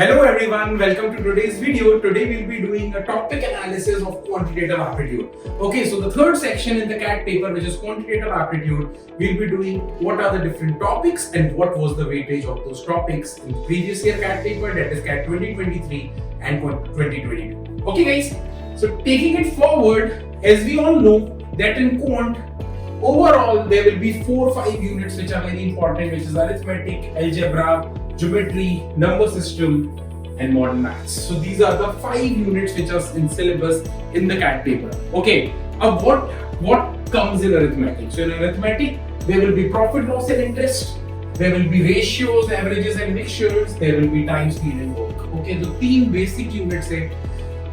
Hello everyone, welcome to today's video. Today we'll be doing a topic analysis of quantitative aptitude. Okay, so the third section in the CAT paper, which is quantitative aptitude, we'll be doing what are the different topics and what was the weightage of those topics in the previous year CAT paper, that is CAT 2023 and 2022. Okay guys, so taking it forward, as we all know that in quant, overall there will be 4 or 5 units which are very important, which is arithmetic, algebra, geometry, number system and modern maths. So these are the 5 units which are in syllabus in the CAT paper. Okay, what comes in arithmetic? So in arithmetic there will be profit, loss and interest, there will be ratios, averages and mixtures, there will be time, speed and work. Okay, the 3 basic units है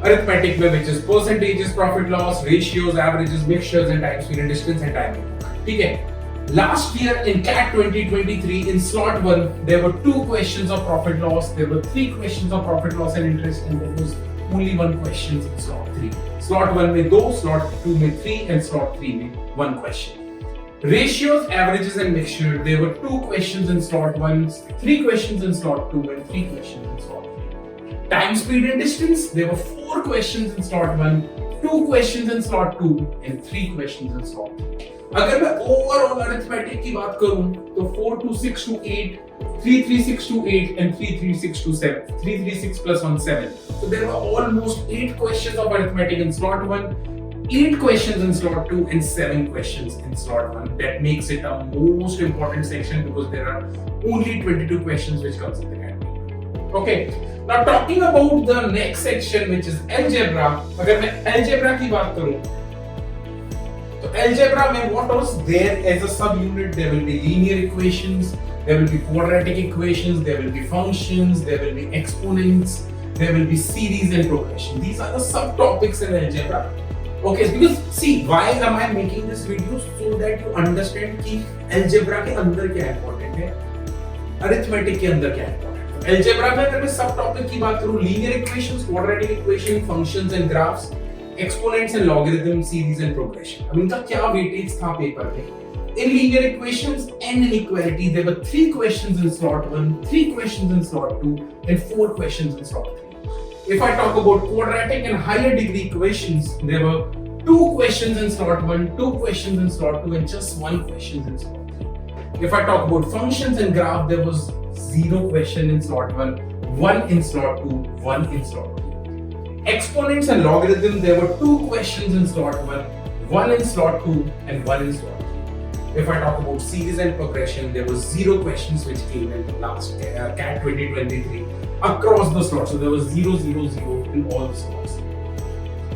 arithmetic में, which is percentages, profit, loss, ratios, averages, mixtures and time, speed and distance and time and work. ठीक है. Last year in CAT 2023 in slot 1 there were 2 questions of profit loss, there were 3 questions of profit loss and interest, and there was only 1 question in slot 3. Slot 1 में 2, slot 2 में 3 and slot 3 में 1 question. Ratios, averages and mixture, there were 2 questions in slot 1, 3 questions in slot 2 and 3 questions in slot 3. Time, speed and distance, there were 4 questions in slot 1, 2 questions in slot 2 and 3 questions in slot 3. अगर मैं overall arithmetic की बात करूं तो 42628, 33628 and 33627, 336 plus 1 7. So there were almost 8 questions of arithmetic in slot 1, 8 questions in slot 2 and 7 questions in slot 1. That makes it a most important section because there are only 22 questions which comes in the category. Okay, now talking about the next section which is algebra. अगर मैं algebra की बात करूं तो algebra में what was there as a sub-unit? There will be linear equations, there will be quadratic equations, there will be functions, there will be exponents, there will be series and progression. These are the subtopics in algebra. Okay, because see, why am I making this video? So that you understand कि algebra के अंदर क्या important है, arithmetic के अंदर क्या important है. Algebra में अगर मैं subtopic की बात करूँ, linear equations, quadratic equation, functions and graphs, exponents and logarithm, series and progression. अब इनका क्या weightage था पेपर में? In linear equations and inequality, there were 3 questions in slot 1, 3 questions in slot 2, and 4 questions in slot 3. If I talk about quadratic and higher degree equations, there were 2 questions in slot 1, 2 questions in slot 2, and just 1 question in slot 3. If I talk about functions and graph, there was 0 question in slot 1, 1 in slot 2, 1 in slot 3. Exponents and logarithm, there were 2 questions in slot 1, 1 in slot 2 and 1 in slot 3. If I talk about series and progression, there were 0 questions which came in last CAT 2023 across the slots. So there was 0, 0, 0 in all the slots.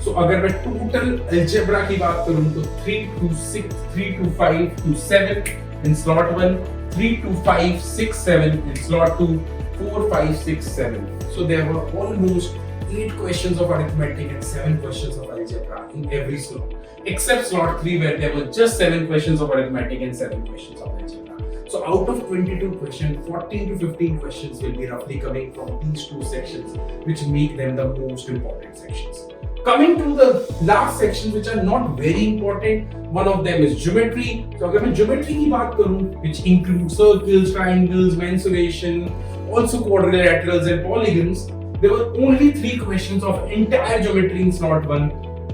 So अगर मैं total algebra की बात करूँ तो 3 to 6, 3 to 5 to 7 in slot 1, 3 to 5, 6, 7 in slot 2, 4, 5, 6, 7. So there were almost 8 questions of arithmetic and 7 questions of algebra in every slot, except slot 3 where there were just 7 questions of arithmetic and 7 questions of algebra. So out of 22 questions, 14 to 15 questions will be roughly coming from these 2 sections, which make them the most important sections. Coming to the last sections which are not very important, one of them is geometry. So अगर मैं geometry की बात करूँ, which includes circles, triangles, mensuration, also quadrilaterals and polygons, there were only 3 questions of entire geometry in slot 1,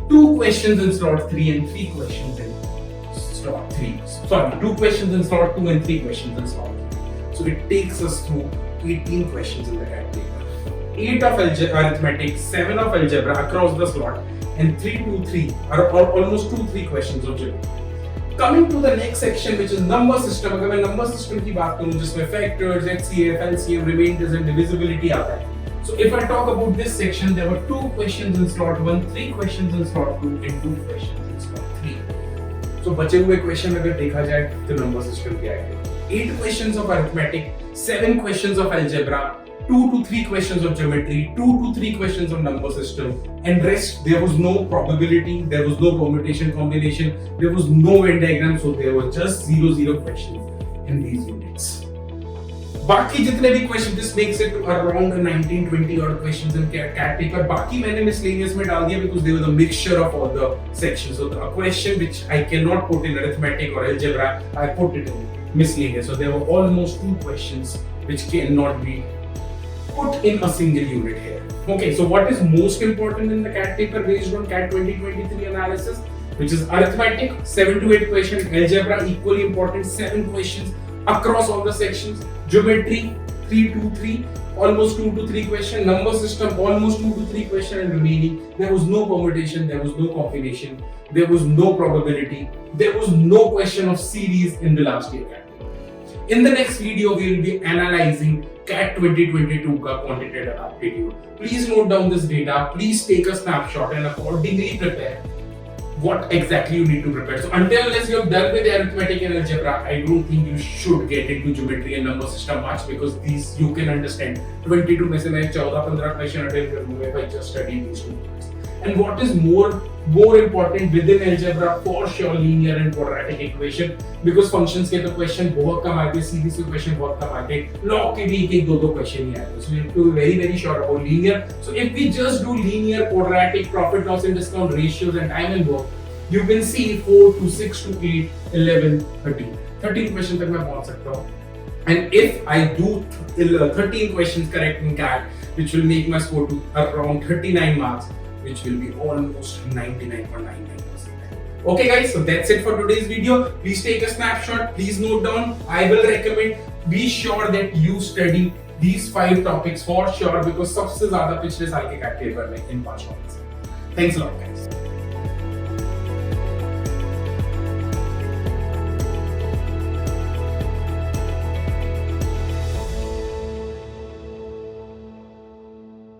2 questions in slot 3 and 3 questions in slot 3. Sorry, 2 questions in slot 2 and 3 questions in slot 3. So it takes us through 18 questions in the CAT paper. 8 of arithmetic, 7 of algebra across the slot and 3 to 3 are almost 2-3 questions of geometry. Coming to the next section which is number system. अगर मैं number system की बात करूँ जिसमें factors, HCF, LCM, remainders and divisibility आता है. So if I talk about this section, there were 2 questions in slot 1, 3 questions in slot 2 and 2 questions in slot 3. So बचे हुए question अगर देखा जाए तो number system क्या है? 8 questions of arithmetic, 7 questions of algebra, 2 to 3 questions of geometry, 2 to 3 questions of number system, and rest there was no probability, there was no permutation combination, there was no Venn diagram, so there were just 0 questions in these units. बाकी जितने भी question, this makes it around 19-20 और questions in cat paper. बाकी मैंने miscellaneous में डाल दिया because they were the mixture of all the sections. So the question which I can not put in arithmetic और algebra, I put it in miscellaneous. So there were almost 2 questions which cannot be put in a single unit here. Okay, so what is most important in the CAT paper based on CAT 2023 analysis, which is arithmetic, 7 to 8 questions, algebra, equally important, 7 questions across all the sections, geometry, 3 to 3, almost 2 to 3 questions, number system, almost 2 to 3 questions, and remaining, there was no permutation, there was no combination, there was no probability, there was no question of series in the last year CAT. In the next video, we will be analyzing CAT 2022 ka quantitative aptitude. Please note down this data, please take a snapshot and accordingly prepare what exactly you need to prepare. So until unless you have done with arithmetic and algebra, I don't think you should get into geometry and number system much, because these you can understand. 22 में से मैं 14-15 question attempt करूँगा if I just study these two points. And what is more important within algebra, for sure linear and quadratic equation, because functions के तो question बहुत कम आते हैं, series के question बहुत कम आते हैं, log के भी एक दो question ही आते हैं. So you have to be very sure about linear. So if we just do linear, quadratic, profit loss and discount ratios and time and work, you can see 4 to 6 to 8, 11, 13. 13 questions तक मैं पहुंच सकता हूँ. And if I do 13 questions correct in CAT, which will make my score to around 39 marks, which will be almost 99.99%. Okay guys, so that's it for today's video. Please take a snapshot, please note down. I will recommend, be sure that you study these 5 topics for sure, because सबसे ज़्यादा पिछले साल के CAT paper में इन 5 topics. Thanks a lot guys.